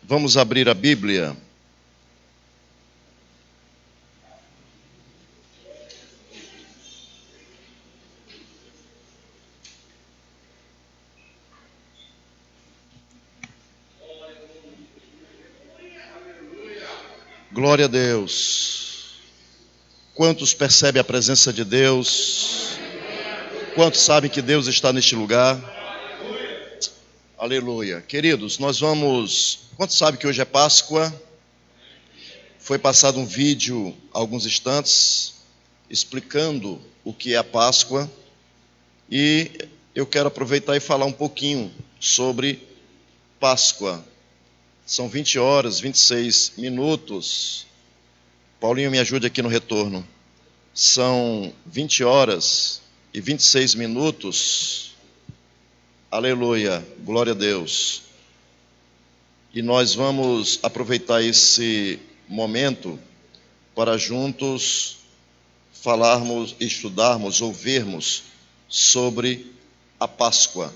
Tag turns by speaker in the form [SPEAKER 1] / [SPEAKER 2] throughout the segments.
[SPEAKER 1] Vamos abrir a Bíblia. Glória a Deus. Quantos percebem a presença de Deus? Quantos sabem que Deus está neste lugar? Aleluia. Queridos, Quantos sabem que hoje é Páscoa? Foi passado um vídeo há alguns instantes explicando o que é a Páscoa. E eu quero aproveitar e falar um pouquinho sobre Páscoa. São 20 horas, 26 minutos. Paulinho, me ajude aqui no retorno. São 20 horas e 26 minutos. Aleluia, glória a Deus. E nós vamos aproveitar esse momento para juntos falarmos, estudarmos, ouvirmos sobre a Páscoa.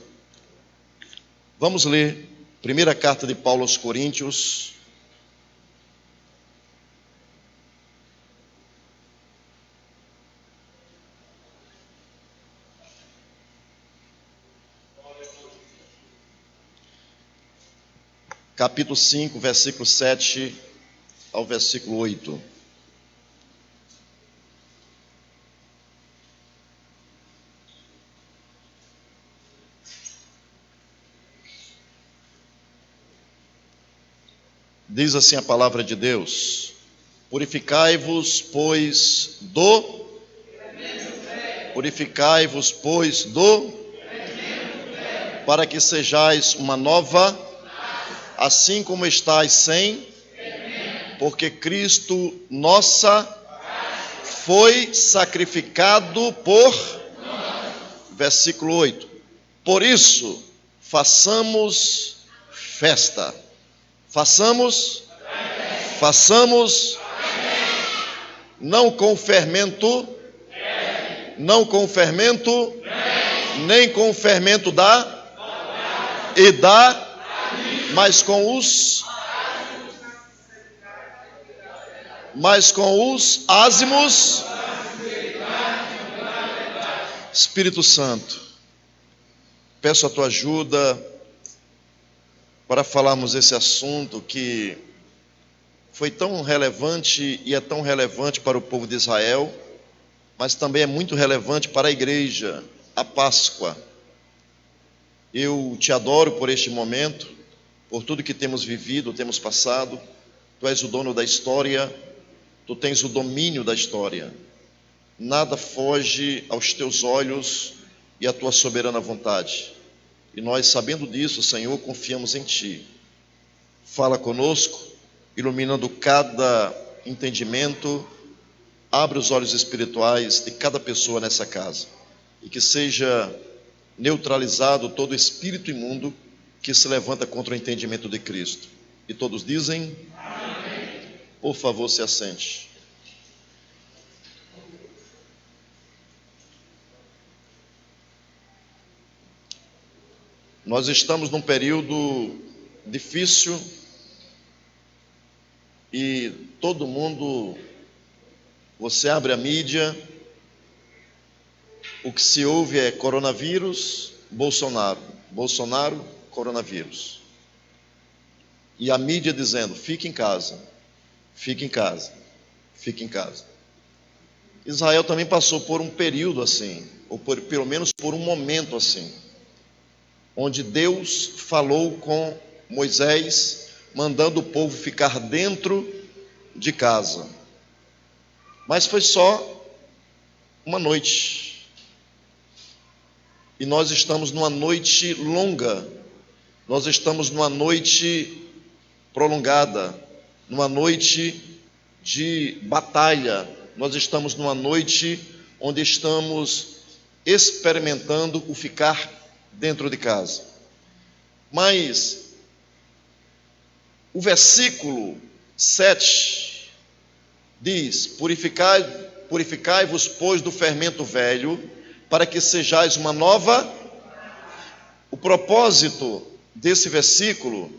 [SPEAKER 1] Vamos ler primeira carta de Paulo aos Coríntios, capítulo 5, versículo 7 ao versículo 8. Diz assim a palavra de Deus: Purificai-vos, pois, para que sejais uma nova, assim como estáis sem, porque Cristo foi sacrificado por, versículo 8. Por isso, façamos festa. Façamos, não com fermento, nem com fermento mas com os ázimos. Espírito Santo, peço a tua ajuda para falarmos esse assunto que foi tão relevante e é tão relevante para o povo de Israel, mas também é muito relevante para a igreja, a Páscoa. Eu te adoro por este momento, por tudo que temos vivido, temos passado. Tu és o dono da história, tu tens o domínio da história. Nada foge aos teus olhos e à tua soberana vontade. E nós, sabendo disso, Senhor, confiamos em Ti. Fala conosco, iluminando cada entendimento, abre os olhos espirituais de cada pessoa nessa casa. E que seja neutralizado todo espírito imundo que se levanta contra o entendimento de Cristo. E todos dizem: amém. Por favor, se assente. Nós estamos num período difícil e todo mundo, você abre a mídia, o que se ouve é coronavírus, Bolsonaro, coronavírus. E a mídia dizendo: fique em casa. Israel também passou por um período assim, ou pelo menos por um momento assim, onde Deus falou com Moisés, mandando o povo ficar dentro de casa. Mas foi só uma noite. E nós estamos numa noite longa, nós estamos numa noite prolongada, numa noite de batalha, nós estamos numa noite onde estamos experimentando o ficar dentro de casa. Mas o versículo 7 diz: Purificai-vos, pois, do fermento velho, para que sejais uma nova. O propósito desse versículo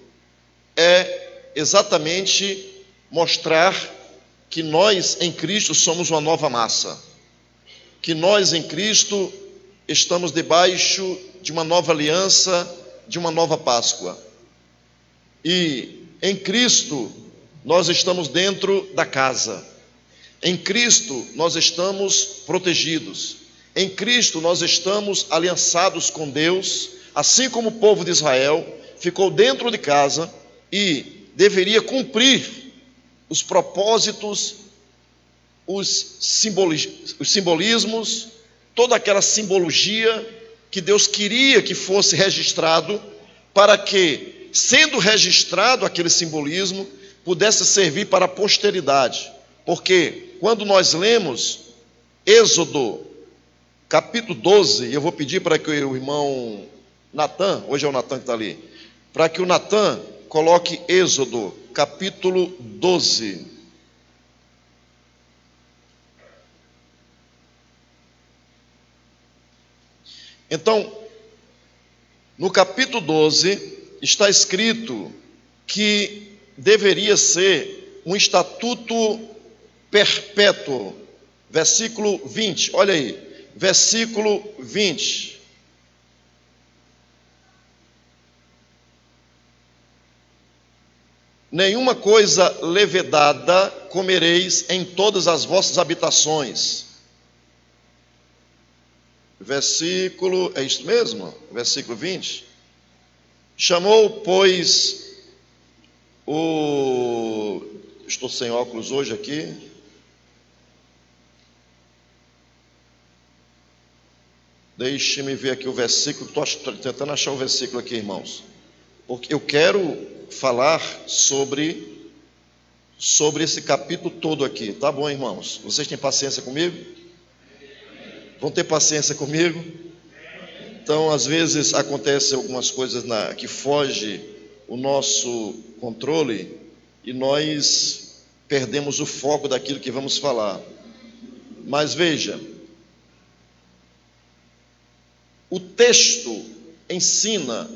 [SPEAKER 1] é exatamente mostrar que nós em Cristo somos uma nova massa, que nós em Cristo estamos debaixo de uma nova aliança, de uma nova Páscoa. E em Cristo nós estamos dentro da casa. Em Cristo nós estamos protegidos. Em Cristo nós estamos aliançados com Deus, assim como o povo de Israel ficou dentro de casa e deveria cumprir os propósitos, os simbolismos, toda aquela simbologia que Deus queria que fosse registrado, para que, sendo registrado aquele simbolismo, pudesse servir para a posteridade. Porque quando nós lemos Êxodo, capítulo 12, eu vou pedir para que o irmão Natan, hoje é o Natan que está ali, para que o Natan coloque Êxodo, capítulo 12. Então, no capítulo 12, está escrito que deveria ser um estatuto perpétuo. Versículo 20, olha aí, versículo 20. Nenhuma coisa levedada comereis em todas as vossas habitações. Versículo, é isso mesmo? Versículo 20. Chamou, pois, estou sem óculos hoje aqui. Deixe-me ver aqui o versículo, estou tentando achar o versículo aqui, irmãos. Porque eu quero falar sobre esse capítulo todo aqui. Tá bom, irmãos? Vocês têm paciência comigo? Vão ter paciência comigo? Então, às vezes, acontecem algumas coisas que fogem o nosso controle e nós perdemos o foco daquilo que vamos falar. Mas veja, o texto ensina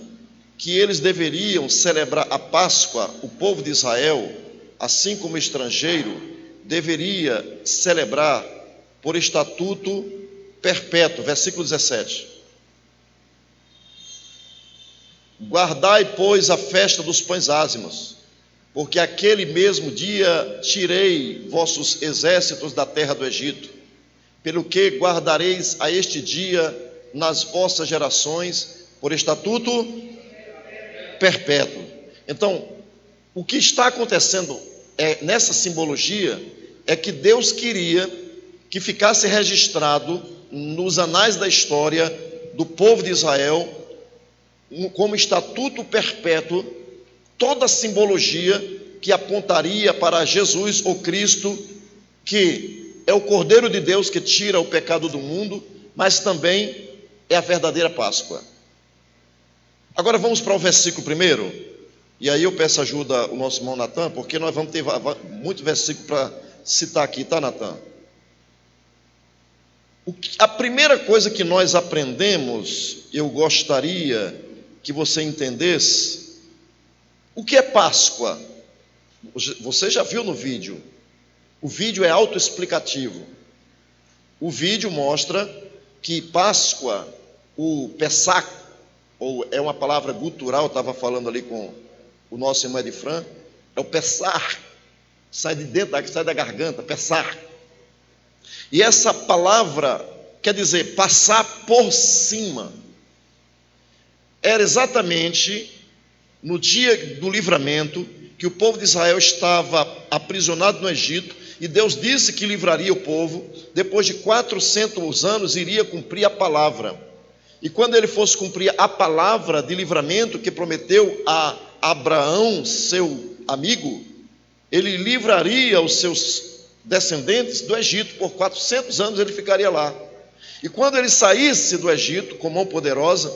[SPEAKER 1] que eles deveriam celebrar a Páscoa, o povo de Israel, assim como o estrangeiro, deveria celebrar por estatuto perpétuo, versículo 17. Guardai, pois, a festa dos pães ázimos, porque aquele mesmo dia tirei vossos exércitos da terra do Egito, pelo que guardareis a este dia nas vossas gerações por estatuto perpétuo. Então, o que está acontecendo nessa simbologia é que Deus queria que ficasse registrado nos anais da história do povo de Israel, como estatuto perpétuo, toda a simbologia que apontaria para Jesus, ou Cristo, que é o Cordeiro de Deus que tira o pecado do mundo, mas também é a verdadeira Páscoa. Agora vamos para o versículo primeiro, e aí eu peço ajuda ao nosso irmão Natan, porque nós vamos ter muito versículo para citar aqui, tá, Natan? A primeira coisa que nós aprendemos, eu gostaria que você entendesse, o que é Páscoa? Você já viu no vídeo, o vídeo é autoexplicativo. O vídeo mostra que Páscoa, o Pessach, ou é uma palavra gutural, eu estava falando ali com o nosso irmão Edifran, é o Pessach, sai de dentro, sai da garganta, Pessach. E essa palavra quer dizer passar por cima. Era exatamente no dia do livramento que o povo de Israel estava aprisionado no Egito, e Deus disse que livraria o povo. Depois de 400 anos iria cumprir a palavra. E quando ele fosse cumprir a palavra de livramento que prometeu a Abraão, seu amigo, ele livraria os seus descendentes do Egito. Por 400 anos ele ficaria lá. E quando ele saísse do Egito com mão poderosa,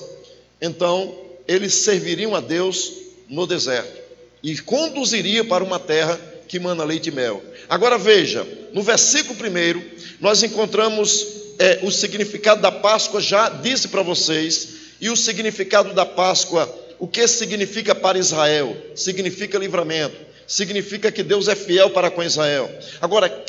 [SPEAKER 1] então eles serviriam a Deus no deserto e conduziria para uma terra que mana leite e mel. Agora veja, no versículo 1, nós encontramos o significado da Páscoa, já disse para vocês, e o significado da Páscoa O que significa para Israel? Significa livramento. Significa que Deus é fiel para com Israel. Agora,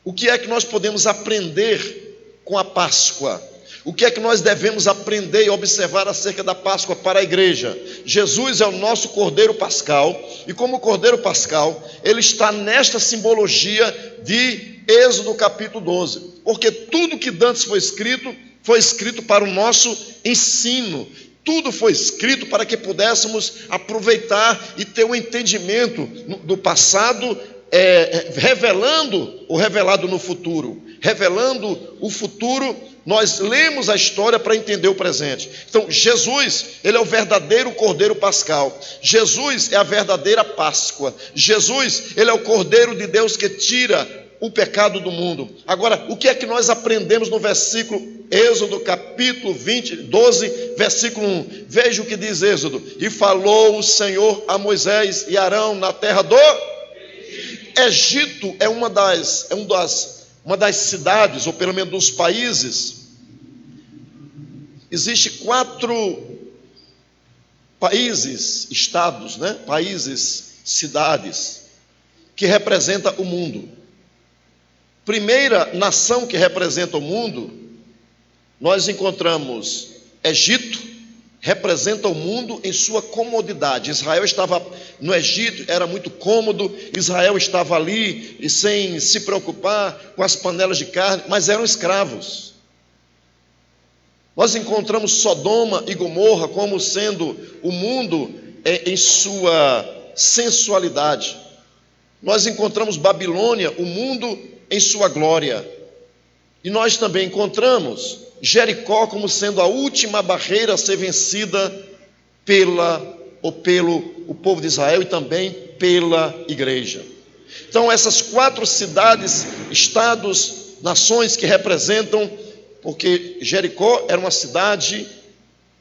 [SPEAKER 1] o que é que nós podemos aprender com a Páscoa? O que é que nós devemos aprender e observar acerca da Páscoa para a igreja? Jesus é o nosso Cordeiro Pascal, e como Cordeiro Pascal, ele está nesta simbologia de Êxodo capítulo 12, porque tudo que dantes foi escrito para o nosso ensino, tudo foi escrito para que pudéssemos aproveitar e ter o entendimento do passado, revelando o revelado no futuro. Revelando o futuro, nós lemos a história para entender o presente. Então, Jesus, ele é o verdadeiro Cordeiro Pascal. Jesus é a verdadeira Páscoa. Jesus, ele é o Cordeiro de Deus que tira o pecado do mundo. Agora, o que é que nós aprendemos no versículo Êxodo capítulo 12, versículo 1? Veja o que diz Êxodo: e falou o Senhor a Moisés e Arão na terra do Egito. É uma das cidades, ou pelo menos dos países. Existem 4 países, estados, países, cidades, que representam o mundo. Primeira nação que representa o mundo, nós encontramos Egito, representa o mundo em sua comodidade. Israel estava no Egito, era muito cômodo, Israel estava ali e sem se preocupar com as panelas de carne, mas eram escravos. Nós encontramos Sodoma e Gomorra como sendo o mundo em sua sensualidade. Nós encontramos Babilônia, o mundo em sua glória. E nós também encontramos Jericó como sendo a última barreira a ser vencida pelo povo de Israel e também pela igreja. Então, essas 4 cidades, estados, nações que representam, porque Jericó era uma cidade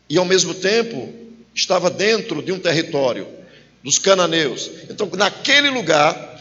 [SPEAKER 1] e ao mesmo tempo estava dentro de um território dos cananeus. Então, naquele lugar,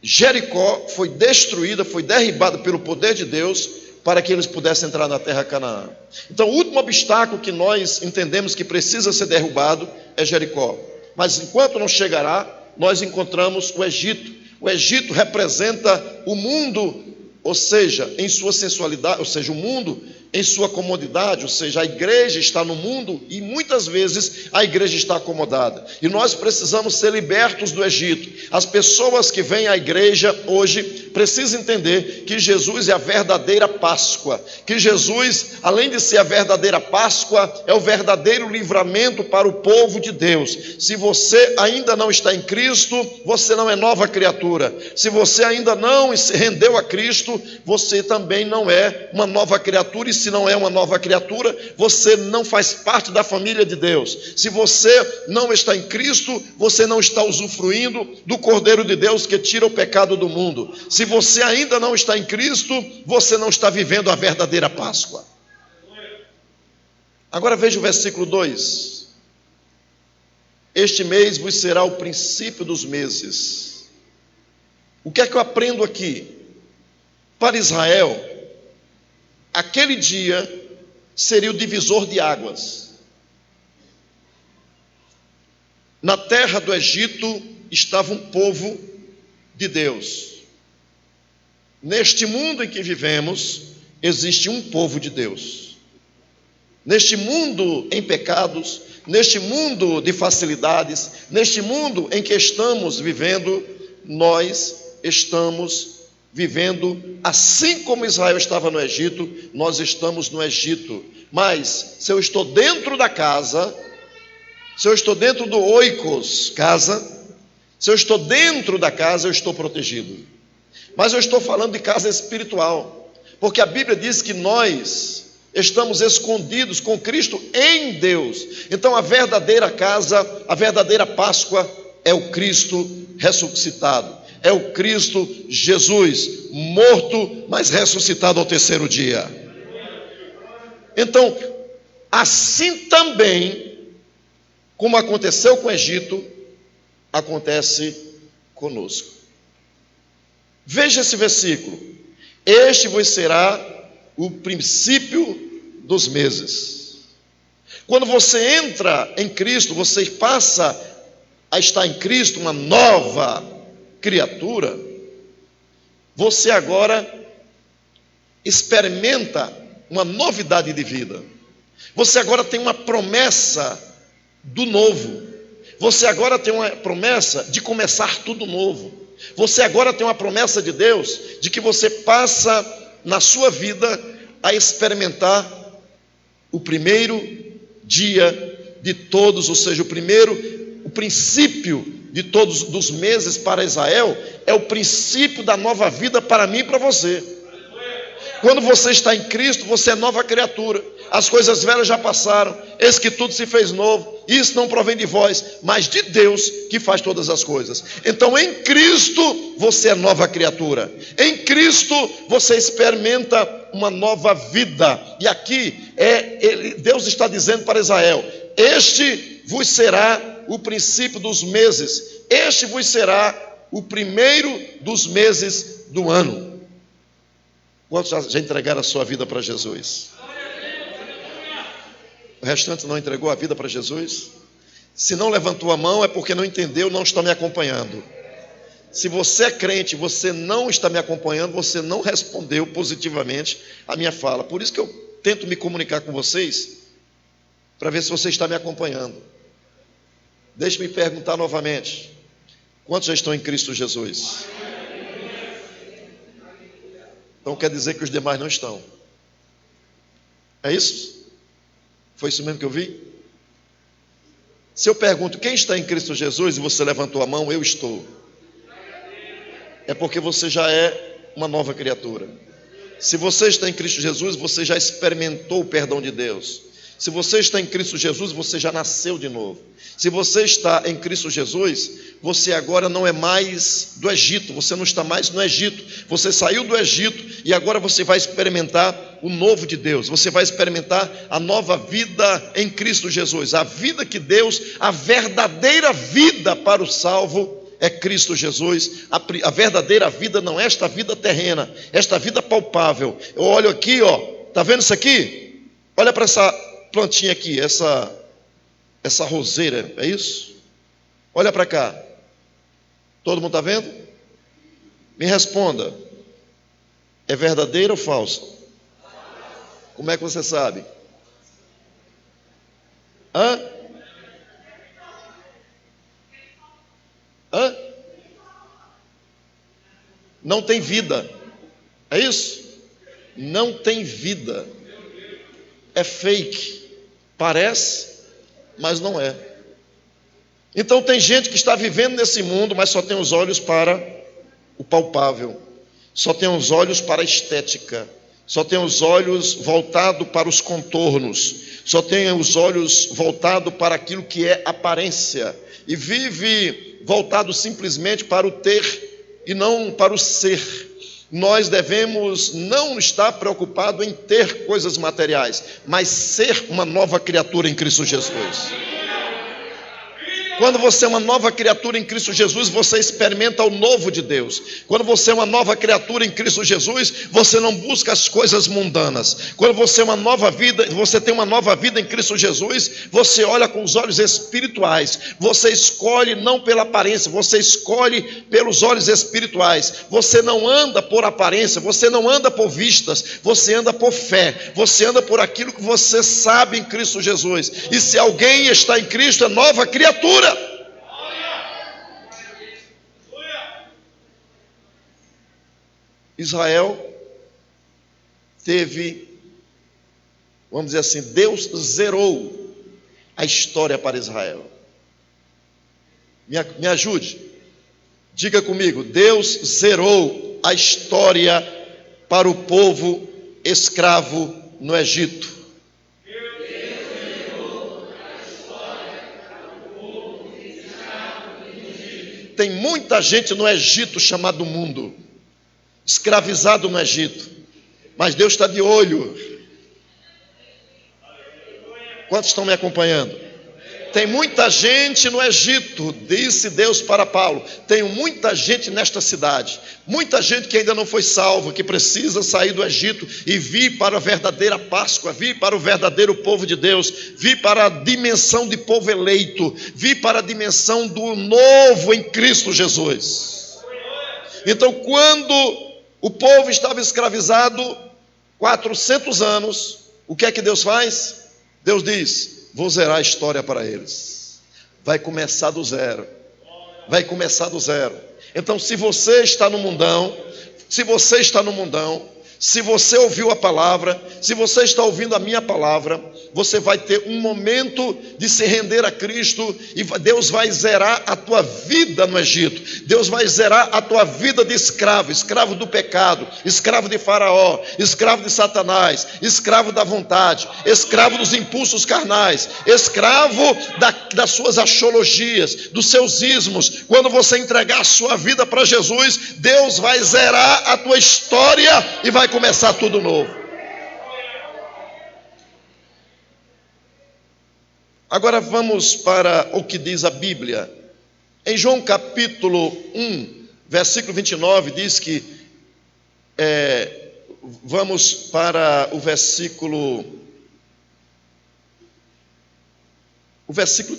[SPEAKER 1] Jericó foi destruída, foi derribada pelo poder de Deus para que eles pudessem entrar na terra Canaã. Então, o último obstáculo que nós entendemos que precisa ser derrubado é Jericó. Mas enquanto não chegará, nós encontramos o Egito. O Egito representa o mundo, ou seja, em sua sensualidade, ou seja, o mundo em sua comodidade, ou seja, a igreja está no mundo e muitas vezes a igreja está acomodada. E nós precisamos ser libertos do Egito. As pessoas que vêm à igreja hoje precisam entender que Jesus é a verdadeira Páscoa, que Jesus, além de ser a verdadeira Páscoa, é o verdadeiro livramento para o povo de Deus. Se você ainda não está em Cristo, você não é nova criatura. Se você ainda não se rendeu a Cristo, você também não é uma nova criatura. E se não é uma nova criatura, você não faz parte da família de Deus. Se você não está em Cristo, você não está usufruindo do Cordeiro de Deus que tira o pecado do mundo. Se você ainda não está em Cristo, você não está vivendo a verdadeira Páscoa. Agora veja o versículo 2. Este mês vos será o princípio dos meses. O que é que eu aprendo aqui? Para Israel, aquele dia seria o divisor de águas. Na terra do Egito estava um povo de Deus. Neste mundo em que vivemos, existe um povo de Deus. Neste mundo em pecados, neste mundo de facilidades, neste mundo em que estamos vivendo, nós estamos vivendo, assim como Israel estava no Egito, nós estamos no Egito. Mas, se eu estou dentro da casa, se eu estou dentro do oikos, casa, se eu estou dentro da casa, eu estou protegido. Mas eu estou falando de casa espiritual, porque a Bíblia diz que nós estamos escondidos com Cristo em Deus. Então, a verdadeira casa, a verdadeira Páscoa é o Cristo ressuscitado. É o Cristo Jesus, morto, mas ressuscitado ao 3º dia. Então, assim também, como aconteceu com o Egito, acontece conosco. Veja esse versículo. Este vos será o princípio dos meses. Quando você entra em Cristo, você passa a estar em Cristo, uma nova criatura. Você agora experimenta uma novidade de vida. Você agora tem uma promessa do novo. Você agora tem uma promessa de começar tudo novo. Você agora tem uma promessa de Deus de que você passa na sua vida a experimentar o primeiro dia de todos, ou seja, o princípio de todos os meses para Israel é o princípio da nova vida para mim e para você. Quando você está em Cristo, você é nova criatura. As coisas velhas já passaram, eis que tudo se fez novo. Isso não provém de vós, mas de Deus que faz todas as coisas. Então em Cristo você é nova criatura. Em Cristo você experimenta uma nova vida. E aqui Deus está dizendo para Israel: este vos será o princípio dos meses, este vos será o primeiro dos meses do ano. Quantos já entregaram a sua vida para Jesus? O restante não entregou a vida para Jesus? Se não levantou a mão é porque não entendeu, não está me acompanhando. Se você é crente, você não está me acompanhando, você não respondeu positivamente a minha fala. Por isso que eu tento me comunicar com vocês, para ver se você está me acompanhando. Deixe-me perguntar novamente: quantos já estão em Cristo Jesus? Então quer dizer que os demais não estão. É isso? Foi isso mesmo que eu vi? Se eu pergunto quem está em Cristo Jesus e você levantou a mão, eu estou. É porque você já é uma nova criatura. Se você está em Cristo Jesus, você já experimentou o perdão de Deus. Se você está em Cristo Jesus, você já nasceu de novo. Se você está em Cristo Jesus, você agora não é mais do Egito, você não está mais no Egito. Você saiu do Egito e agora você vai experimentar o novo de Deus. Você vai experimentar a nova vida em Cristo Jesus. A vida que Deus, a verdadeira vida para o salvo é Cristo Jesus. A verdadeira vida não é esta vida terrena, esta vida palpável. Eu olho aqui, está vendo isso aqui? Olha para essa plantinha aqui, essa roseira, é isso? Olha para cá. Todo mundo está vendo? Me responda. É verdadeira ou falsa? Como é que você sabe? Hã? Não tem vida. É isso? Não tem vida. É fake. Parece, mas não é. Então tem gente que está vivendo nesse mundo, mas só tem os olhos para o palpável, só tem os olhos para a estética, só tem os olhos voltados para os contornos, só tem os olhos voltados para aquilo que é aparência, e vive voltado simplesmente para o ter e não para o ser. Nós devemos não estar preocupados em ter coisas materiais, mas ser uma nova criatura em Cristo Jesus. Quando você é uma nova criatura em Cristo Jesus, você experimenta o novo de Deus. Quando você é uma nova criatura em Cristo Jesus, você não busca as coisas mundanas. Quando você é uma nova vida, você tem uma nova vida em Cristo Jesus, você olha com os olhos espirituais. Você escolhe não pela aparência, você escolhe pelos olhos espirituais. Você não anda por aparência, você não anda por vistas, você anda por fé. Você anda por aquilo que você sabe em Cristo Jesus. E se alguém está em Cristo, é nova criatura. Israel teve, vamos dizer assim, Deus zerou a história para Israel. Me ajude, diga comigo: Deus zerou a história para o povo escravo no Egito. Tem muita gente no Egito chamado mundo, escravizado no Egito, mas Deus está de olho. Quantos estão me acompanhando? Tem muita gente no Egito, disse Deus para Paulo. Tenho muita gente nesta cidade, muita gente que ainda não foi salva, que precisa sair do Egito e vir para a verdadeira Páscoa, vir para o verdadeiro povo de Deus, vir para a dimensão de povo eleito, vir para a dimensão do novo em Cristo Jesus. Então, quando o povo estava escravizado 400 anos, o que é que Deus faz? Deus diz: vou zerar a história para eles. Vai começar do zero. Vai começar do zero. Então, se você está no mundão, se você ouviu a palavra, se você está ouvindo a minha palavra, você vai ter um momento de se render a Cristo e Deus vai zerar a tua vida no Egito. Deus vai zerar a tua vida de escravo, escravo do pecado, escravo de Faraó, escravo de Satanás, escravo da vontade, escravo dos impulsos carnais, escravo das suas axiologias, dos seus ismos. Quando você entregar a sua vida para Jesus, Deus vai zerar a tua história e vai começar tudo novo. Agora vamos para o que diz a Bíblia. Em João capítulo 1, versículo 29, diz que, vamos para o versículo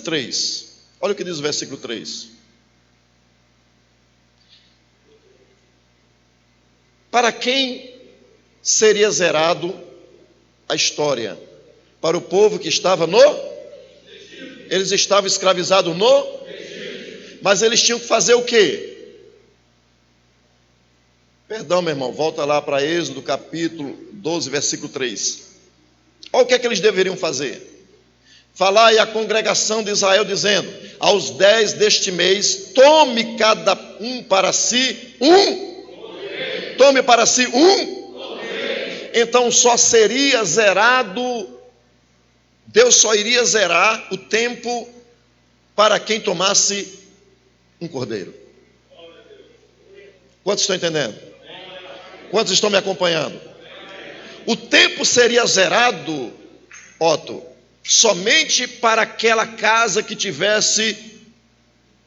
[SPEAKER 1] 3. Olha o que diz o versículo 3. Para quem seria zerado a história? Para o povo que estava eles estavam escravizados mas eles tinham que fazer o quê? Perdão, meu irmão, volta lá para Êxodo capítulo 12, versículo 3. Olha o que é que eles deveriam fazer. Falai à congregação de Israel, dizendo: aos 10 deste mês, tome cada um para si Tome para si Então só seria zerado, Deus só iria zerar o tempo para quem tomasse um cordeiro. Quantos estão entendendo? Quantos estão me acompanhando? O tempo seria zerado, Otto, somente para aquela casa que tivesse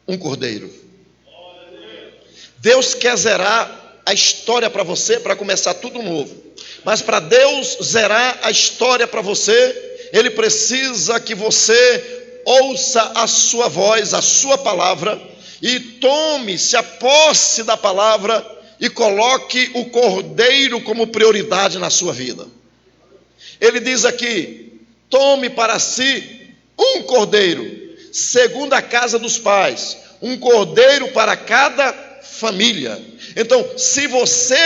[SPEAKER 1] um cordeiro. Deus quer zerar a história para você, para começar tudo novo. Mas para Deus zerar a história para você, Ele precisa que você ouça a sua voz, a sua palavra, e tome-se a posse da palavra e coloque o cordeiro como prioridade na sua vida. Ele diz aqui: tome para si um cordeiro, segundo a casa dos pais, um cordeiro para cada família. Então, se você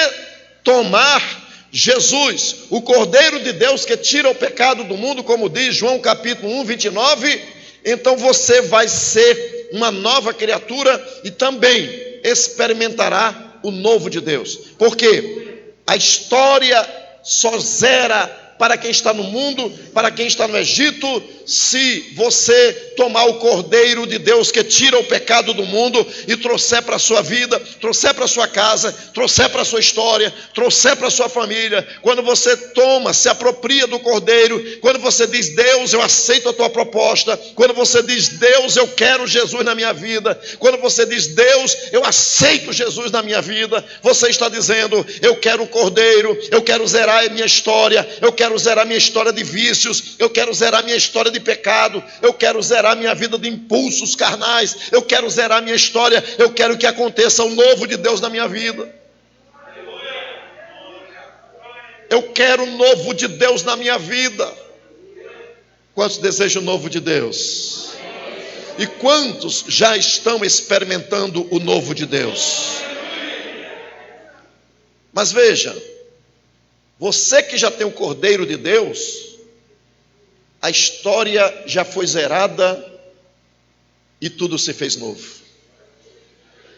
[SPEAKER 1] tomar Jesus, o Cordeiro de Deus que tira o pecado do mundo, como diz João capítulo 1, 29, então você vai ser uma nova criatura e também experimentará o novo de Deus. Porque a história só zera para quem está no mundo, para quem está no Egito, se você tomar o Cordeiro de Deus que tira o pecado do mundo e trouxer para a sua vida, trouxer para a sua casa, trouxer para a sua história, trouxer para a sua família. Quando você toma, se apropria do Cordeiro, quando você diz: Deus, eu aceito a tua proposta, quando você diz: Deus, eu quero Jesus na minha vida, quando você diz: Deus, eu aceito Jesus na minha vida, você está dizendo: eu quero o Cordeiro, eu quero zerar a minha história, eu quero zerar minha história de vícios, eu quero zerar minha história de pecado, eu quero zerar minha vida de impulsos carnais, eu quero zerar minha história, eu quero que aconteça o novo de Deus na minha vida. Eu quero o novo de Deus na minha vida. Quantos desejam o novo de Deus? E quantos já estão experimentando o novo de Deus? Mas veja, você que já tem o Cordeiro de Deus, a história já foi zerada e tudo se fez novo.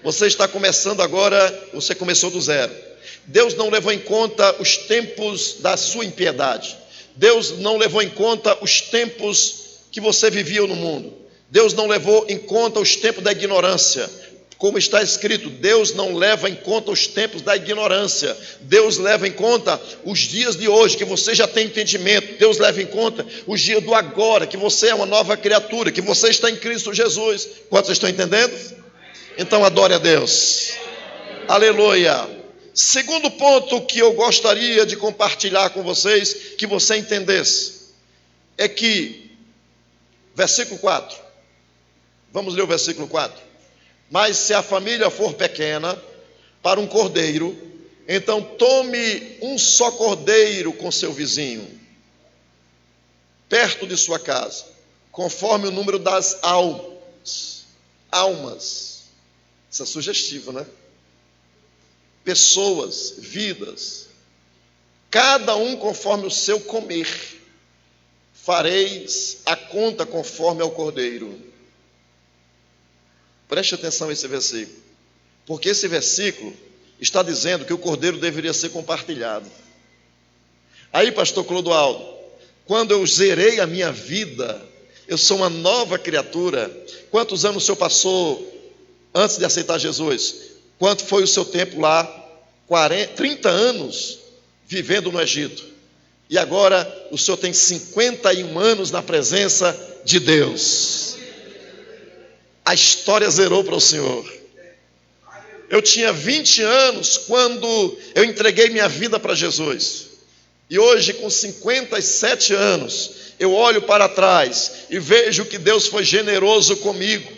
[SPEAKER 1] Você está começando agora, você começou do zero. Deus não levou em conta os tempos da sua impiedade. Deus não levou em conta os tempos que você vivia no mundo. Deus não levou em conta os tempos da ignorância. Como está escrito, Deus não leva em conta os tempos da ignorância. Deus leva em conta os dias de hoje, que você já tem entendimento. Deus leva em conta os dias do agora, que você é uma nova criatura, que você está em Cristo Jesus. Quantos estão entendendo? Então adore a Deus. Aleluia. Segundo ponto que eu gostaria de compartilhar com vocês, que você entendesse, é que, versículo 4, vamos ler o versículo 4. Mas se a família for pequena, para um cordeiro, então tome um só cordeiro com seu vizinho, perto de sua casa, conforme o número das almas. Isso é sugestivo, né? Pessoas, vidas, cada um conforme o seu comer, fareis a conta conforme ao cordeiro. Preste atenção a esse versículo, porque esse versículo está dizendo que o cordeiro deveria ser compartilhado. Aí, pastor Clodoaldo, quando eu zerei a minha vida, eu sou uma nova criatura. Quantos anos o senhor passou antes de aceitar Jesus? Quanto foi o seu tempo lá? 30 anos vivendo no Egito. E agora o senhor tem 51 anos na presença de Deus. A história zerou para o senhor. Eu tinha 20 anos quando eu entreguei minha vida para Jesus. E hoje, com 57 anos, eu olho para trás e vejo que Deus foi generoso comigo.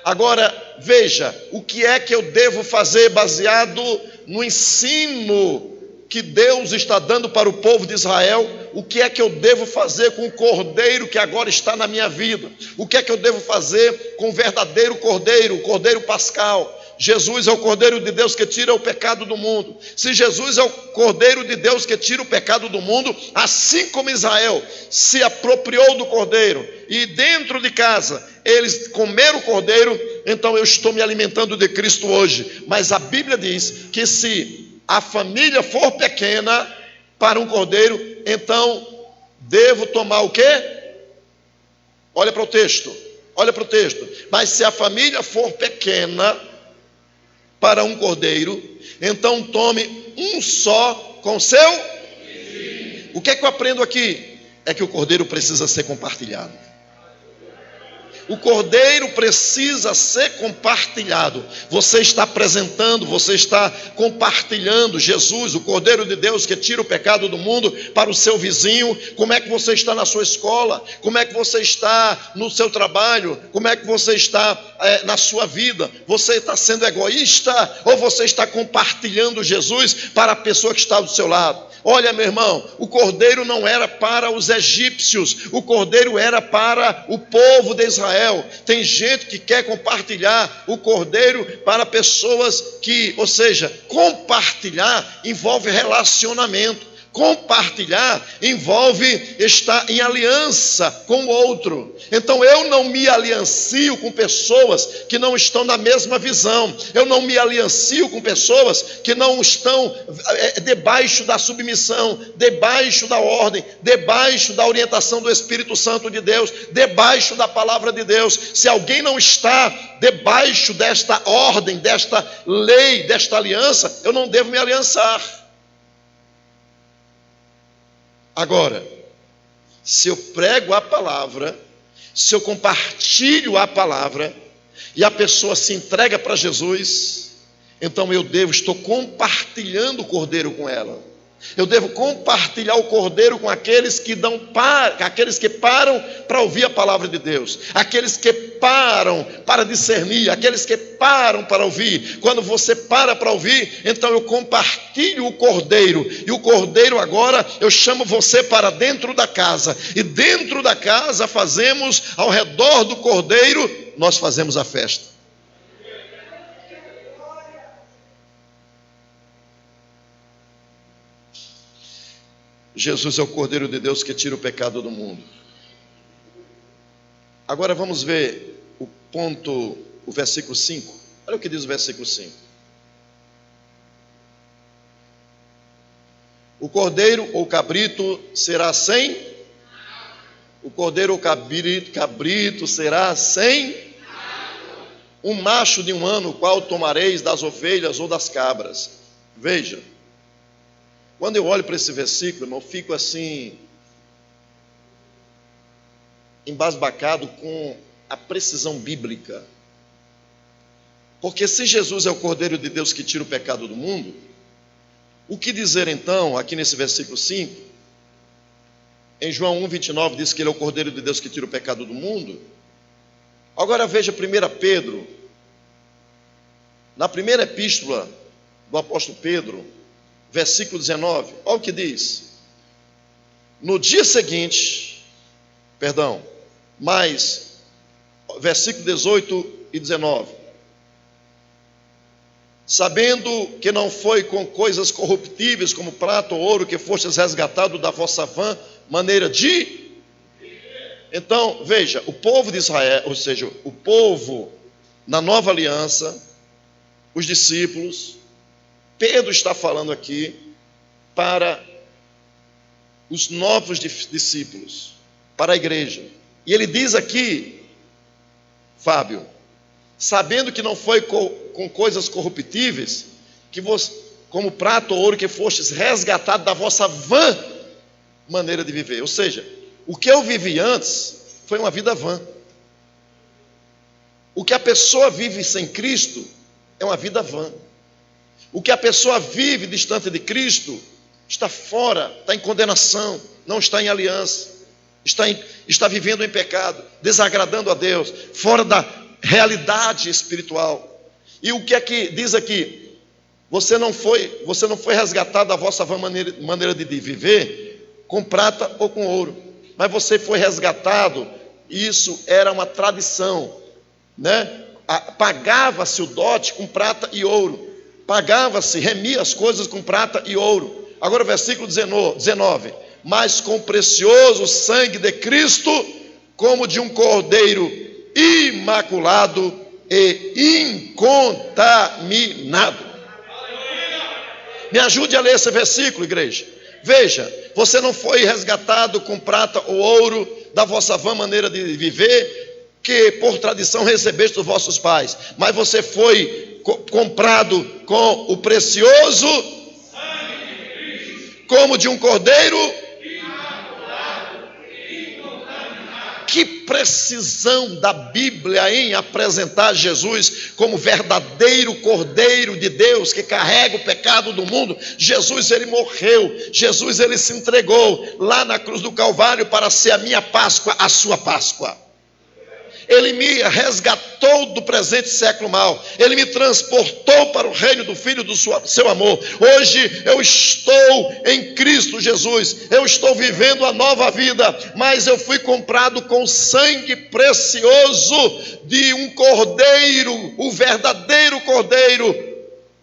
[SPEAKER 1] Agora, veja, o que é que eu devo fazer baseado no ensino que Deus está dando para o povo de Israel? O que é que eu devo fazer com o cordeiro que agora está na minha vida? O que é que eu devo fazer com o verdadeiro cordeiro, o cordeiro pascal? Jesus é o cordeiro de Deus que tira o pecado do mundo. Se Jesus é o cordeiro de Deus que tira o pecado do mundo, assim como Israel se apropriou do cordeiro e dentro de casa eles comeram o cordeiro, então eu estou me alimentando de Cristo hoje. Mas a Bíblia diz que se a família for pequena para um cordeiro, então devo tomar o quê? Olha para o texto. Mas se a família for pequena para um cordeiro, então tome um só com seu. O que é que eu aprendo aqui? É que o cordeiro precisa ser compartilhado. O cordeiro precisa ser compartilhado. Você está apresentando, você está compartilhando Jesus, o cordeiro de Deus que tira o pecado do mundo, para o seu vizinho. Como é que você está na sua escola? Como é que você está no seu trabalho? Como é que você está na sua vida? Você está sendo egoísta ou você está compartilhando Jesus para a pessoa que está do seu lado? Olha, meu irmão, o cordeiro não era para os egípcios, o cordeiro era para o povo de Israel. Tem gente que quer compartilhar o cordeiro para pessoas que, ou seja, compartilhar envolve relacionamento. Compartilhar envolve estar em aliança com o outro. Então eu não me aliancio com pessoas que não estão na mesma visão. Eu não me aliancio com pessoas que não estão debaixo da submissão, debaixo da ordem, debaixo da orientação do Espírito Santo de Deus, debaixo da palavra de Deus. Se alguém não está debaixo desta ordem, desta lei, desta aliança, eu não devo me aliançar. Agora, se eu prego a palavra, se eu compartilho a palavra e a pessoa se entrega para Jesus, então estou compartilhando o cordeiro com ela. Eu devo compartilhar o cordeiro com aqueles que param para ouvir a palavra de Deus, aqueles que param para discernir, aqueles que param para ouvir. Quando você para ouvir, então eu compartilho o cordeiro, e o cordeiro agora eu chamo você para dentro da casa, e dentro da casa fazemos, ao redor do cordeiro, nós fazemos a festa. Jesus é o Cordeiro de Deus que tira o pecado do mundo. Agora vamos ver o versículo 5. Olha o que diz o versículo 5. O cordeiro ou cabrito será sem? O cordeiro ou cabrito será sem? um macho de 1 ano, o qual tomareis das ovelhas ou das cabras. Veja, quando eu olho para esse versículo, irmão, eu fico assim, embasbacado com a precisão bíblica. Porque se Jesus é o Cordeiro de Deus que tira o pecado do mundo, o que dizer então, aqui nesse versículo 5, em João 1,29 diz que ele é o Cordeiro de Deus que tira o pecado do mundo. Agora veja 1 Pedro, na primeira epístola do apóstolo Pedro, versículo 19, olha o que diz. No dia seguinte, versículo 18 e 19. Sabendo que não foi com coisas corruptíveis como prata ou ouro que fostes resgatado da vossa vã maneira de... Então, veja, o povo de Israel, ou seja, o povo na nova aliança, os discípulos, Pedro está falando aqui para os novos discípulos, para a igreja. E ele diz aqui, Fábio, sabendo que não foi com coisas corruptíveis, que como prata ou ouro que fostes resgatado da vossa vã maneira de viver. Ou seja, o que eu vivi antes foi uma vida vã. O que a pessoa vive sem Cristo é uma vida vã. O que a pessoa vive distante de Cristo está fora, está em condenação, não está em aliança, está vivendo em pecado, desagradando a Deus, fora da realidade espiritual. E o que é que diz aqui? Você não foi resgatado da vossa vã maneira de viver com prata ou com ouro, mas você foi resgatado. Isso era uma tradição, né? Pagava-se o dote com prata e ouro, remia as coisas com prata e ouro. Agora o versículo 19, mas com o precioso sangue de Cristo, como de um cordeiro imaculado e incontaminado. Me ajude a ler esse versículo, igreja. Veja, você não foi resgatado com prata ou ouro da vossa vã maneira de viver, que por tradição recebeste dos vossos pais, mas você foi comprado com o precioso sangue de Cristo, como de um cordeiro imaculado e incontaminado. Que precisão da Bíblia em apresentar Jesus como verdadeiro Cordeiro de Deus que carrega o pecado do mundo. Jesus, ele morreu, Jesus, ele se entregou lá na cruz do Calvário para ser a minha Páscoa, a sua Páscoa. Ele me resgatou do presente século mau. Ele me transportou para o reino do Filho do seu amor. Hoje eu estou em Cristo Jesus. Eu estou vivendo a nova vida. Mas eu fui comprado com sangue precioso de um cordeiro, o verdadeiro cordeiro,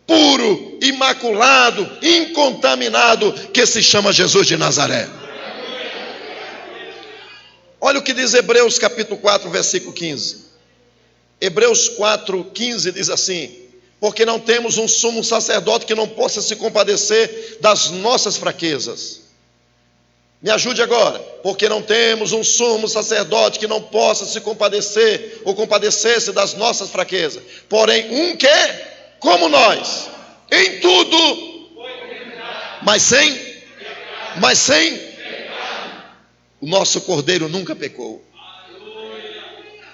[SPEAKER 1] puro, imaculado, incontaminado, que se chama Jesus de Nazaré. Olha o que diz Hebreus capítulo 4, versículo 15. Hebreus 4, 15 diz assim: porque não temos um sumo sacerdote que não possa se compadecer das nossas fraquezas. Me ajude agora. Porque não temos um sumo sacerdote que não possa se compadecer ou compadecer-se das nossas fraquezas. Porém, um que, como nós, em tudo, mas sem. O nosso Cordeiro nunca pecou.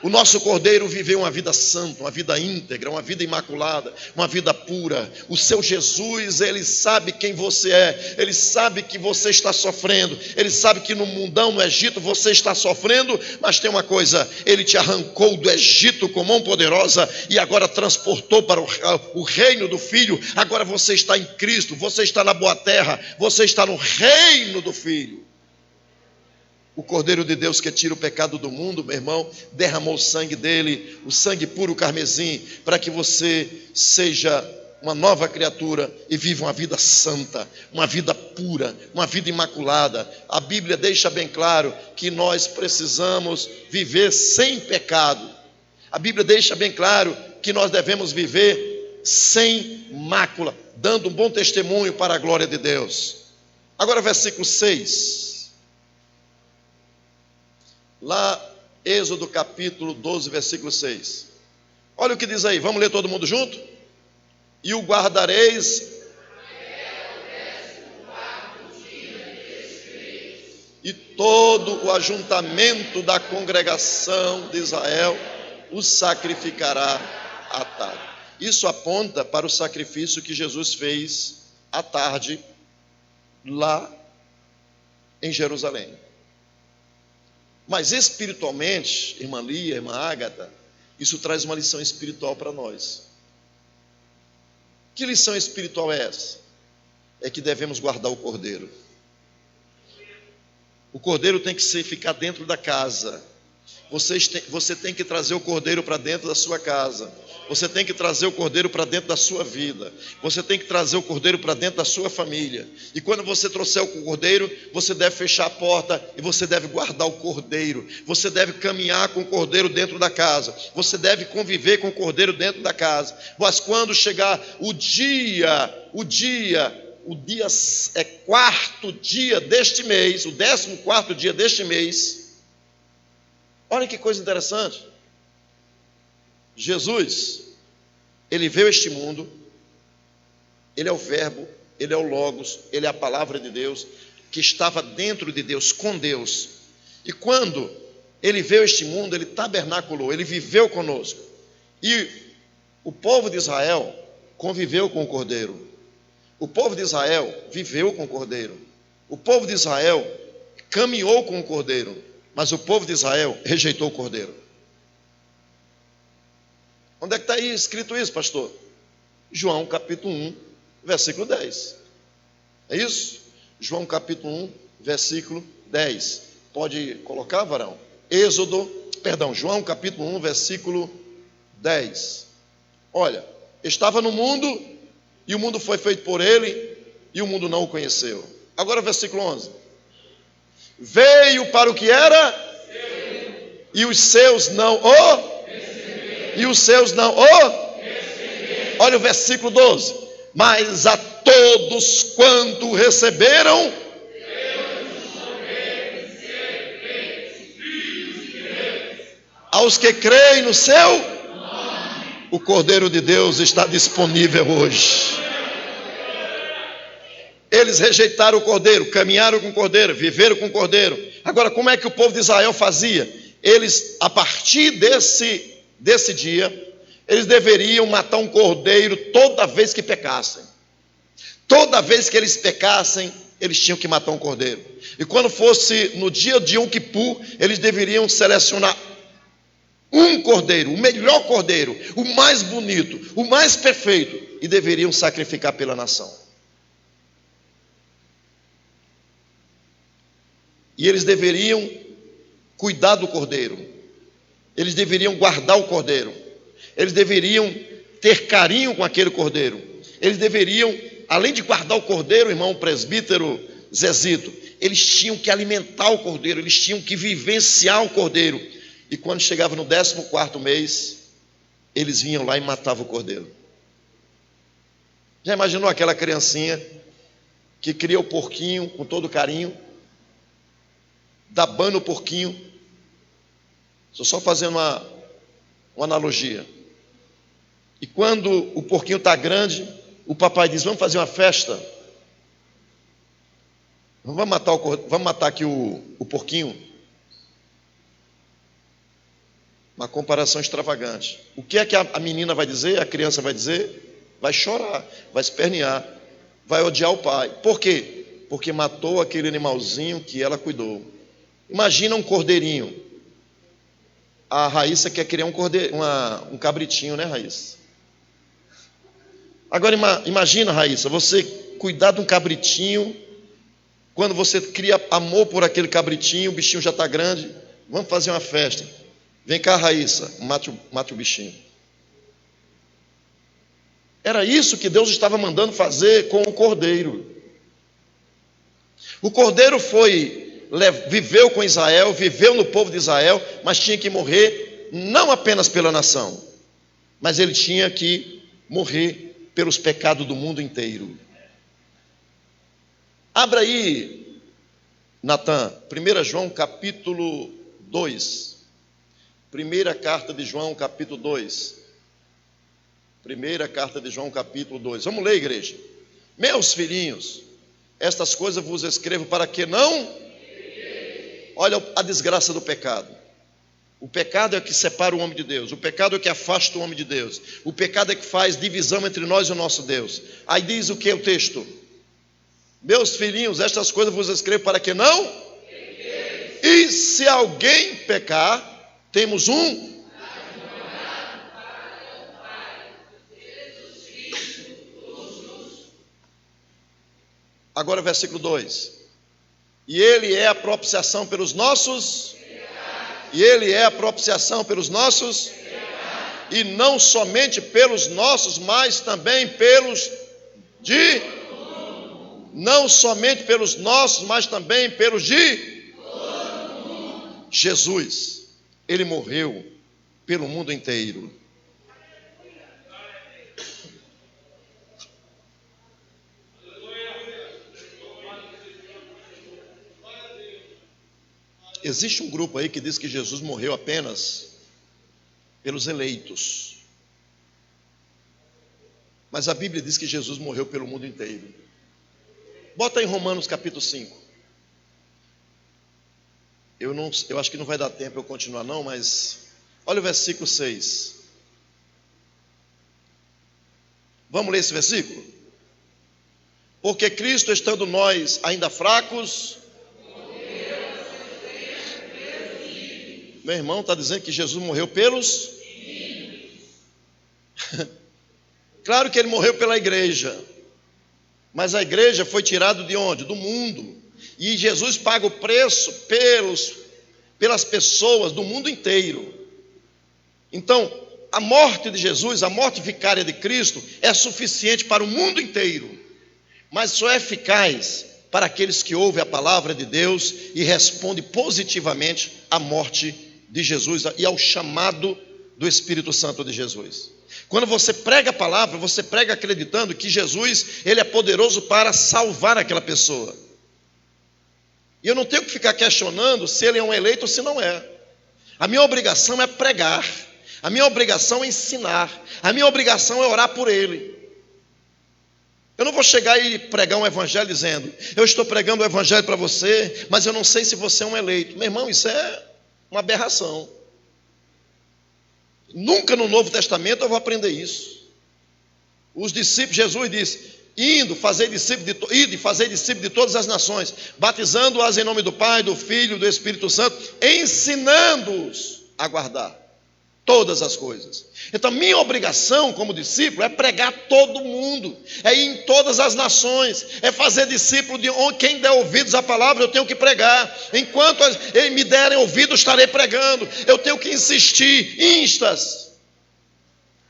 [SPEAKER 1] O nosso Cordeiro viveu uma vida santa, uma vida íntegra, uma vida imaculada, uma vida pura. O seu Jesus, ele sabe quem você é, ele sabe que você está sofrendo, ele sabe que no mundão, no Egito, você está sofrendo, mas tem uma coisa, ele te arrancou do Egito com mão poderosa e agora transportou para o reino do Filho. Agora você está em Cristo, você está na boa terra, você está no reino do Filho. O Cordeiro de Deus que tira o pecado do mundo, meu irmão, derramou o sangue dele, o sangue puro carmesim, para que você seja uma nova criatura e viva uma vida santa, uma vida pura, uma vida imaculada. A Bíblia deixa bem claro que nós precisamos viver sem pecado. A Bíblia deixa bem claro que nós devemos viver sem mácula, dando um bom testemunho para a glória de Deus. Agora versículo 6. Lá, Êxodo capítulo 12, versículo 6. Olha o que diz aí, vamos ler todo mundo junto? E o guardareis e todo o ajuntamento da congregação de Israel o sacrificará à tarde. Isso aponta para o sacrifício que Jesus fez à tarde, lá em Jerusalém. Mas espiritualmente, irmã Lia, irmã Ágata, isso traz uma lição espiritual para nós. Que lição espiritual é essa? É que devemos guardar o cordeiro. O cordeiro tem que ficar dentro da casa. Você tem que trazer o cordeiro para dentro da sua casa. Você tem que trazer o cordeiro para dentro da sua vida. Você tem que trazer o cordeiro para dentro da sua família. E quando você trouxer o cordeiro, você deve fechar a porta e você deve guardar o cordeiro. Você deve caminhar com o cordeiro dentro da casa. Você deve conviver com o cordeiro dentro da casa. Mas quando chegar o dia é quarto dia deste mês, o 14º dia deste mês. Olha que coisa interessante. Jesus, ele veio a este mundo, ele é o verbo, ele é o logos, ele é a palavra de Deus, que estava dentro de Deus, com Deus. E quando ele veio a este mundo, ele tabernaculou, ele viveu conosco. E o povo de Israel conviveu com o Cordeiro. O povo de Israel viveu com o Cordeiro. O povo de Israel caminhou com o Cordeiro. Mas o povo de Israel rejeitou o Cordeiro. Onde é que está aí escrito isso, pastor? João capítulo 1, versículo 10. É isso? João capítulo 1, versículo 10. Pode colocar, varão? João capítulo 1, versículo 10. Olha, estava no mundo, e o mundo foi feito por ele, e o mundo não o conheceu. Agora versículo 11. Veio para o que era, e os seus não o, olha o versículo 12. Mas a todos quanto receberam, aos que creem no seu, o Cordeiro de Deus está disponível hoje. Eles rejeitaram o Cordeiro, caminharam com o Cordeiro, viveram com o Cordeiro. Agora, como é que o povo de Israel fazia? Eles, a partir desse dia, eles deveriam matar um cordeiro toda vez que pecassem. Toda vez que eles pecassem, eles tinham que matar um cordeiro. E quando fosse no dia de Yom Kippur, eles deveriam selecionar um cordeiro, o melhor cordeiro, o mais bonito, o mais perfeito, e deveriam sacrificar pela nação. E eles deveriam cuidar do cordeiro. Eles deveriam guardar o cordeiro. Eles deveriam ter carinho com aquele cordeiro. Eles deveriam, além de guardar o cordeiro, irmão presbítero Zezito, eles tinham que alimentar o cordeiro, eles tinham que vivenciar o cordeiro. E quando chegava no 14º mês, eles vinham lá e matavam o cordeiro. Já imaginou aquela criancinha que cria o porquinho com todo carinho, dá banho no porquinho? Estou só fazendo uma analogia. E quando o porquinho está grande, o papai diz: vamos fazer uma festa, vamos matar aqui o porquinho. Uma comparação extravagante. O que é que a menina vai dizer? A criança vai dizer? Vai chorar, vai espernear, vai odiar o pai. Por quê? Porque matou aquele animalzinho que ela cuidou. Imagina um cordeirinho. A Raíssa quer criar um cabritinho, né, Raíssa? Agora imagina, Raíssa, você cuidar de um cabritinho. Quando você cria amor por aquele cabritinho, o bichinho já está grande. Vamos fazer uma festa. Vem cá, Raíssa, mate o bichinho. Era isso que Deus estava mandando fazer com o cordeiro. O cordeiro viveu com Israel, viveu no povo de Israel, mas tinha que morrer não apenas pela nação, mas ele tinha que morrer pelos pecados do mundo inteiro. Abra aí, Natan, 1 João capítulo 2. Primeira carta de João capítulo 2. Primeira carta de João, capítulo 2. Vamos ler, igreja. Meus filhinhos, estas coisas vos escrevo para que não... Olha a desgraça do pecado. O pecado é o que separa o homem de Deus. O pecado é o que afasta o homem de Deus. O pecado é que faz divisão entre nós e o nosso Deus. Aí diz o que é o texto? Meus filhinhos, estas coisas vos escrevo para que não... E se alguém pecar, temos um... Agora versículo 2. E ele é a propiciação pelos nossos... E ele é a propiciação pelos nossos... E não somente pelos nossos, mas também pelos de... Não somente pelos nossos, mas também pelos de... Jesus. Ele morreu pelo mundo inteiro. Existe um grupo aí que diz que Jesus morreu apenas pelos eleitos. Mas a Bíblia diz que Jesus morreu pelo mundo inteiro. Bota em Romanos capítulo 5. Eu acho que não vai dar tempo eu continuar não, mas olha o versículo 6. Vamos ler esse versículo? Porque Cristo, estando nós ainda fracos... Meu irmão está dizendo que Jesus morreu pelos... Claro que ele morreu pela igreja. Mas a igreja foi tirada de onde? Do mundo. E Jesus paga o preço pelas pessoas do mundo inteiro. Então, a morte de Jesus, a morte vicária de Cristo, é suficiente para o mundo inteiro. Mas só é eficaz para aqueles que ouvem a palavra de Deus e respondem positivamente à morte de Jesus e ao chamado do Espírito Santo de Jesus. Quando você prega a palavra, você prega acreditando que Jesus, ele é poderoso para salvar aquela pessoa. E eu não tenho que ficar questionando se ele é um eleito ou se não é. A minha obrigação é pregar. A minha obrigação é ensinar. A minha obrigação é orar por ele. Eu não vou chegar e pregar um evangelho dizendo: eu estou pregando o evangelho para você, mas eu não sei se você é um eleito. Meu irmão, isso é uma aberração. Nunca no Novo Testamento eu vou aprender isso. Os discípulos, Jesus disse: ide fazer discípulos de todas as nações, batizando-as em nome do Pai, do Filho e do Espírito Santo, ensinando-os a guardar todas as coisas. Então minha obrigação como discípulo é pregar a todo mundo, é ir em todas as nações, é fazer discípulo de onde quem der ouvidos à palavra eu tenho que pregar. Enquanto eles me derem ouvidos, estarei pregando. Eu tenho que insistir, instas,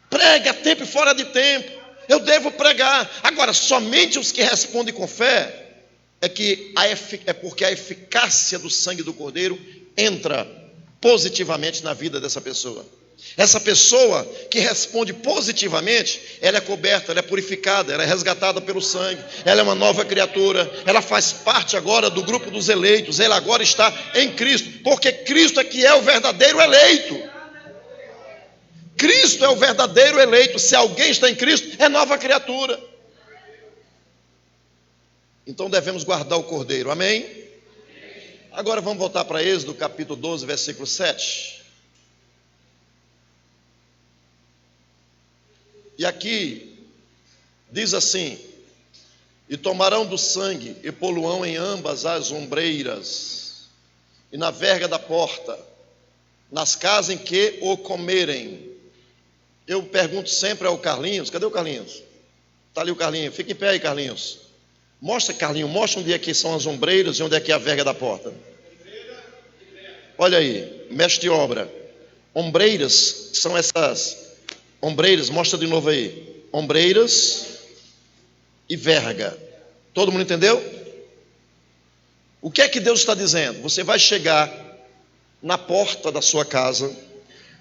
[SPEAKER 1] prega a tempo e fora de tempo. Eu devo pregar. Agora, somente os que respondem com fé é porque a eficácia do sangue do Cordeiro entra positivamente na vida dessa pessoa. Essa pessoa que responde positivamente, ela é coberta, ela é purificada, ela é resgatada pelo sangue, ela é uma nova criatura, ela faz parte agora do grupo dos eleitos, ela agora está em Cristo, porque Cristo é que é o verdadeiro eleito. Cristo é o verdadeiro eleito. Se alguém está em Cristo, é nova criatura. Então devemos guardar o Cordeiro, amém? Agora vamos voltar para Êxodo capítulo 12, versículo 7. E aqui diz assim: e tomarão do sangue e poluão em ambas as ombreiras e na verga da porta, nas casas em que o comerem. Eu pergunto sempre ao Carlinhos: cadê o Carlinhos? Está ali o Carlinhos, fica em pé aí, Carlinhos. Mostra, Carlinhos, mostra onde é que são as ombreiras e onde é que é a verga da porta. Olha aí, mestre de obra. Ombreiras são essas ombreiras, mostra de novo aí. Ombreiras e verga. Todo mundo entendeu? O que é que Deus está dizendo? Você vai chegar na porta da sua casa,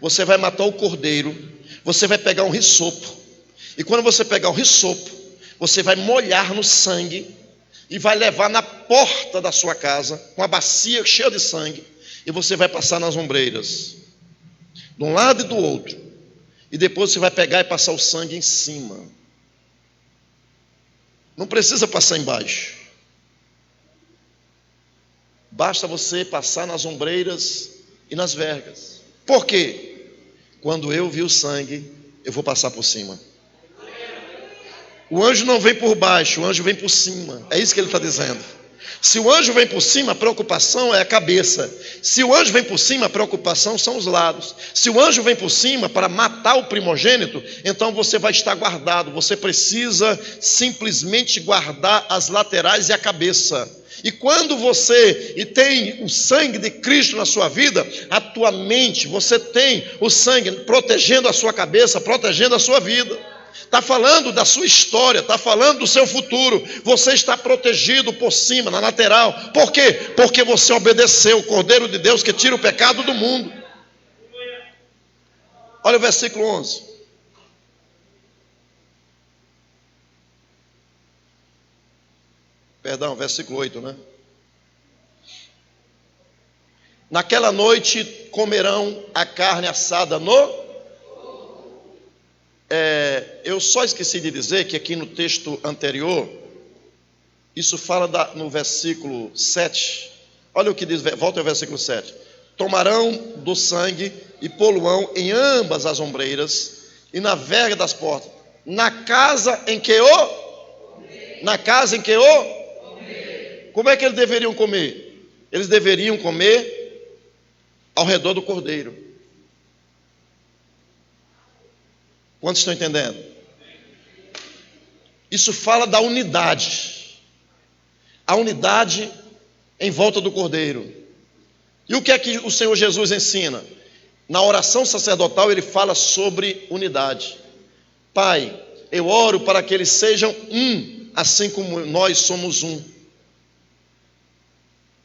[SPEAKER 1] você vai matar o cordeiro, você vai pegar um risopo, e quando você pegar o risopo, você vai molhar no sangue e vai levar na porta da sua casa, com a bacia cheia de sangue, e você vai passar nas ombreiras, de um lado e do outro. e depois você vai pegar e passar o sangue em cima. Não precisa passar embaixo. Basta você passar nas ombreiras e nas vergas. Por quê? Quando eu vi o sangue, eu vou passar por cima. O anjo não vem por baixo, o anjo vem por cima. É isso que ele está dizendo. Se o anjo vem por cima, a preocupação é a cabeça. Se o anjo vem por cima, a preocupação são os lados. Se o anjo vem por cima para matar o primogênito, então você vai estar guardado. Você precisa simplesmente guardar as laterais e a cabeça. E quando você tem o sangue de Cristo na sua vida, a tua mente, você tem o sangue protegendo a sua cabeça, protegendo a sua vida. Está falando da sua história, está falando do seu futuro. Você está protegido por cima, na lateral. Por quê? Porque você obedeceu o Cordeiro de Deus que tira o pecado do mundo. Olha o versículo 11. Perdão, versículo 8, né? Naquela noite comerão a carne assada no... eu só esqueci de dizer que aqui no texto anterior, isso fala no versículo 7. Olha o que diz, volta ao versículo 7. Tomarão do sangue e poluão em ambas as ombreiras e na verga das portas, na casa em que como é que eles deveriam comer? Eles deveriam comer ao redor do cordeiro. Quantos estão entendendo? Isso fala da unidade. A unidade em volta do cordeiro. E o que é que o Senhor Jesus ensina? Na oração sacerdotal ele fala sobre unidade. Pai, eu oro para que eles sejam um, assim como nós somos um.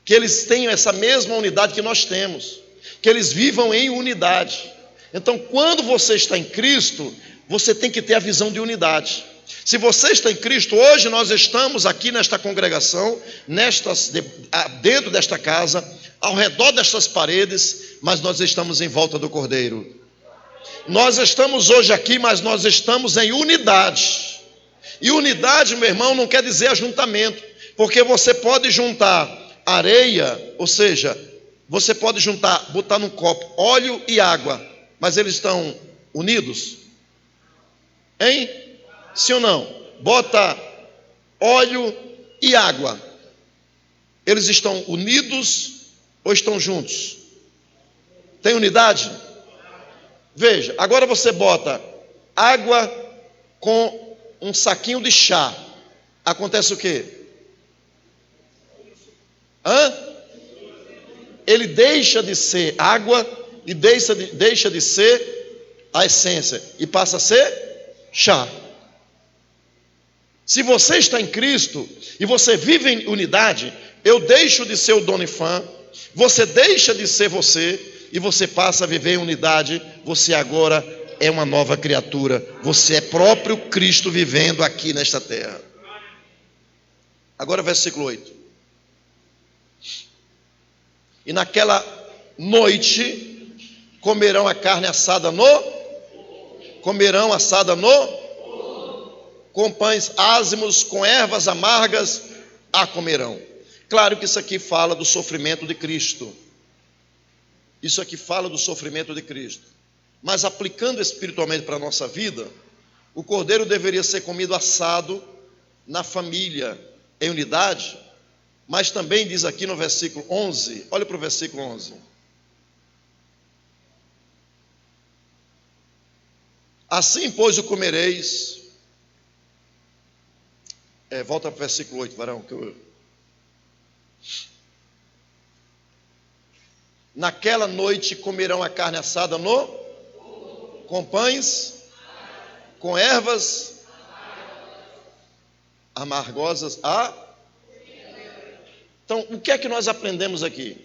[SPEAKER 1] Que eles tenham essa mesma unidade que nós temos. Que eles vivam em unidade. Então, quando você está em Cristo, você tem que ter a visão de unidade. Se você está em Cristo, hoje nós estamos aqui nesta congregação, dentro desta casa, ao redor destas paredes, mas nós estamos em volta do Cordeiro. Nós estamos hoje aqui, mas nós estamos em unidade. E unidade, meu irmão, não quer dizer ajuntamento, porque você pode juntar areia, ou seja, você pode botar num copo óleo e água, mas eles estão unidos? Hein? Sim ou não? Bota óleo e água. Eles estão unidos ou estão juntos? Tem unidade? Veja, agora você bota água com um saquinho de chá. Acontece o quê? Ele deixa de ser água e deixa de ser a essência e passa a ser chá. Se você está em Cristo e você vive em unidade, eu deixo de ser o Donifan, você deixa de ser você e você passa a viver em unidade. Você agora é uma nova criatura, você é próprio Cristo vivendo aqui nesta terra. Agora versículo 8. E naquela noite comerão a carne assada com pães ázimos, com ervas amargas a comerão. Claro que isso aqui fala do sofrimento de Cristo. Isso aqui fala do sofrimento de Cristo. Mas aplicando espiritualmente para a nossa vida, o cordeiro deveria ser comido assado na família, em unidade. Mas também diz aqui no versículo 11, olha para o versículo 11. Assim, pois, o comereis. Volta para o versículo 8, varão. Naquela noite comerão a carne assada com pães, com ervas amargosas Então, o que é que nós aprendemos aqui?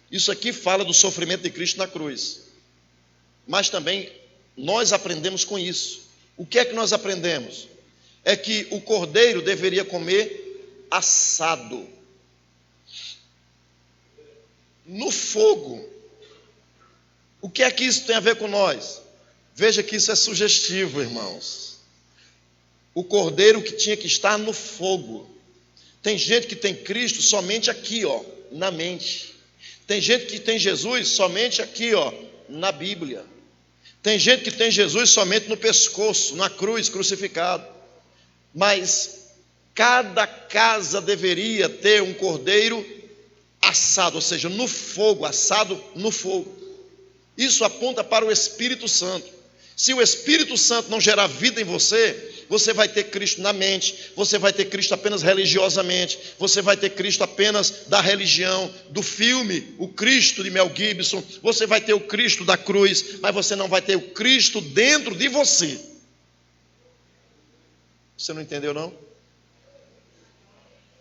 [SPEAKER 1] Isso aqui fala do sofrimento de Cristo na cruz. Mas também nós aprendemos com isso. O que é que nós aprendemos? É que o cordeiro deveria comer assado, no fogo. O que é que isso tem a ver com nós? Veja que isso é sugestivo, irmãos. O cordeiro que tinha que estar no fogo. Tem gente que tem Cristo somente aqui, ó, na mente. Tem gente que tem Jesus somente aqui, ó, na Bíblia. Tem gente que tem Jesus somente no pescoço, na cruz, crucificado. Mas cada casa deveria ter um cordeiro assado, ou seja, no fogo, assado no fogo. Isso aponta para o Espírito Santo. Se o Espírito Santo não gerar vida em você, você vai ter Cristo na mente, você vai ter Cristo apenas religiosamente, você vai ter Cristo apenas da religião, do filme, o Cristo de Mel Gibson, você vai ter o Cristo da cruz, mas você não vai ter o Cristo dentro de você. Você não entendeu, não?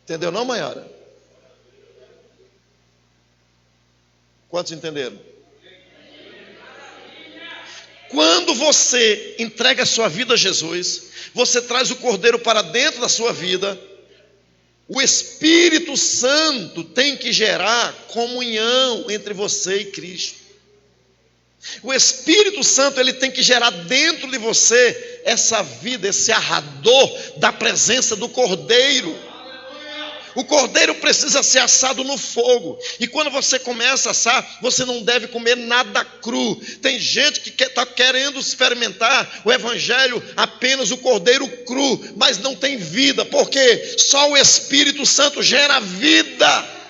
[SPEAKER 1] Entendeu, não, Maiara? Quantos entenderam? Quando você entrega a sua vida a Jesus, você traz o cordeiro para dentro da sua vida, o Espírito Santo tem que gerar comunhão entre você e Cristo. O Espírito Santo, ele tem que gerar dentro de você essa vida, esse ardor da presença do cordeiro. O cordeiro precisa ser assado no fogo. E quando você começa a assar, você não deve comer nada cru. Tem gente que está querendo experimentar o evangelho apenas o cordeiro cru, mas não tem vida, porque só o Espírito Santo gera vida.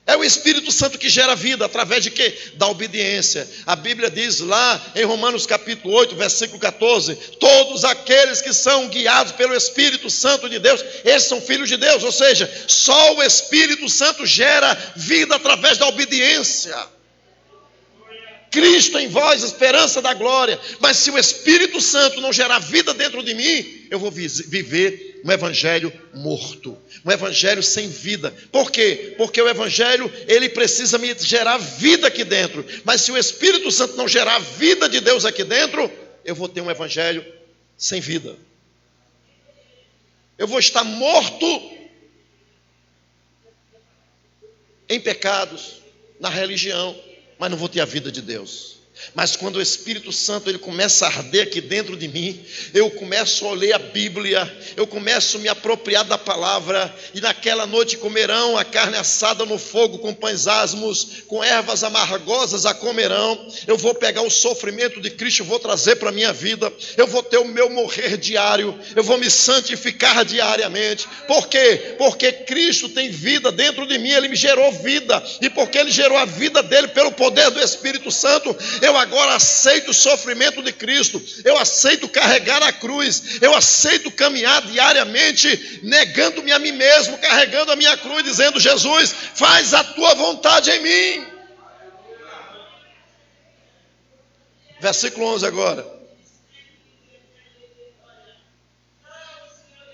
[SPEAKER 1] É o Espírito Santo que gera vida, através de quê? Da obediência. A Bíblia diz lá em Romanos capítulo 8, versículo 14, todos aqueles que são guiados pelo Espírito Santo de Deus, esses são filhos de Deus, ou seja, só o Espírito Santo gera vida através da obediência. Cristo em vós, esperança da glória. Mas se o Espírito Santo não gerar vida dentro de mim, eu vou viver um evangelho morto, um evangelho sem vida. Por quê? Porque o evangelho, ele precisa me gerar vida aqui dentro. Mas se o Espírito Santo não gerar a vida de Deus aqui dentro, eu vou ter um evangelho sem vida. Eu vou estar morto em pecados, na religião, mas não vou ter a vida de Deus. Mas quando o Espírito Santo ele começa a arder aqui dentro de mim, eu começo a ler a Bíblia, eu começo a me apropriar da palavra, e naquela noite comerão a carne assada no fogo com pães asmos, com ervas amargosas a comerão. Eu vou pegar o sofrimento de Cristo, vou trazer para a minha vida, eu vou ter o meu morrer diário, eu vou me santificar diariamente. Por quê? Porque Cristo tem vida dentro de mim, Ele me gerou vida, e porque Ele gerou a vida dEle pelo poder do Espírito Santo, eu agora aceito o sofrimento de Cristo, eu aceito carregar a cruz, eu aceito caminhar diariamente, negando-me a mim mesmo, carregando a minha cruz, dizendo: Jesus, faz a tua vontade em mim. Versículo 11 agora.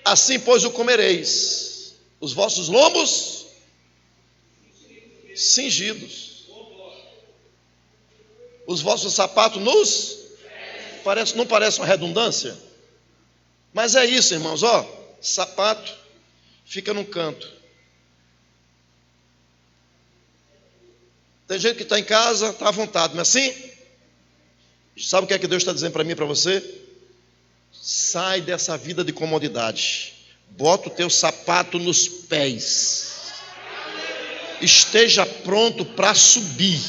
[SPEAKER 1] Assim, pois, o comereis, os vossos lombos cingidos, os vossos sapatos nos... não parece uma redundância? Mas é isso, irmãos, ó, sapato fica num canto. Tem gente que está em casa, está à vontade, mas assim, sabe o que é que Deus está dizendo para mim e para você? Sai dessa vida de comodidade, bota o teu sapato nos pés, esteja pronto para subir,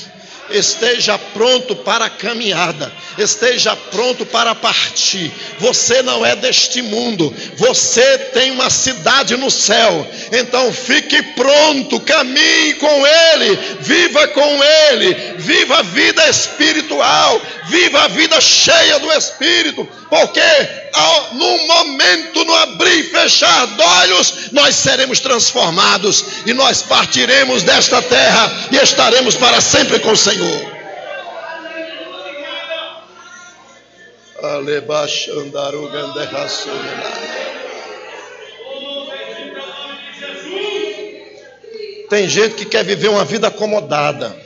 [SPEAKER 1] esteja pronto para a caminhada, esteja pronto para partir. Você não é deste mundo, você tem uma cidade no céu, então fique pronto, caminhe com Ele, viva com Ele, viva a vida espiritual, viva a vida cheia do Espírito, porque no momento, no abrir e fechar de olhos, nós seremos transformados e nós partiremos desta terra e estaremos para sempre com o Senhor. Tem gente que quer viver uma vida acomodada,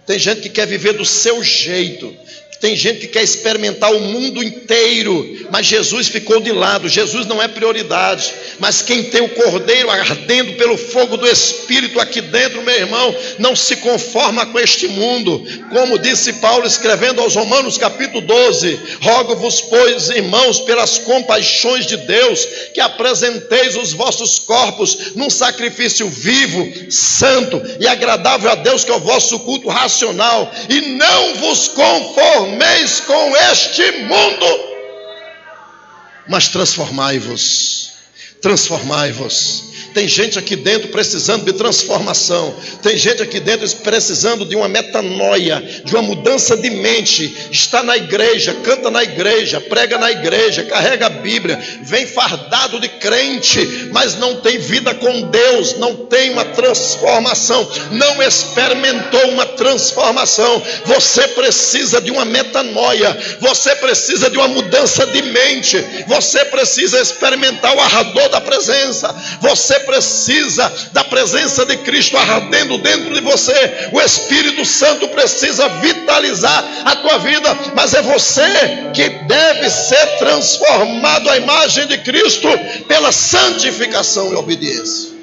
[SPEAKER 1] tem gente que quer viver do seu jeito, Tem gente que quer experimentar o mundo inteiro, mas Jesus ficou de lado. Jesus não é prioridade. Mas quem tem o cordeiro ardendo pelo fogo do Espírito aqui dentro, meu irmão, não se conforma com este mundo. Como disse Paulo escrevendo aos Romanos capítulo 12: rogo-vos, pois, irmãos, pelas compaixões de Deus, que apresenteis os vossos corpos num sacrifício vivo, santo e agradável a Deus, que é o vosso culto racional, e não vos conformeis com este mundo, mas transformai-vos. Tem gente aqui dentro precisando de transformação. Tem gente aqui dentro precisando de uma metanoia, de uma mudança de mente. Está na igreja, canta na igreja, prega na igreja, carrega a Bíblia, vem fardado de crente, mas não tem vida com Deus, não tem uma transformação, não experimentou uma transformação. Você precisa de uma metanoia, você precisa de uma mudança de mente, você precisa experimentar o ardor da presença, você precisa da presença de Cristo ardendo dentro de você. O Espírito Santo precisa vitalizar a tua vida, mas é você que deve ser transformado à imagem de Cristo pela santificação e obediência.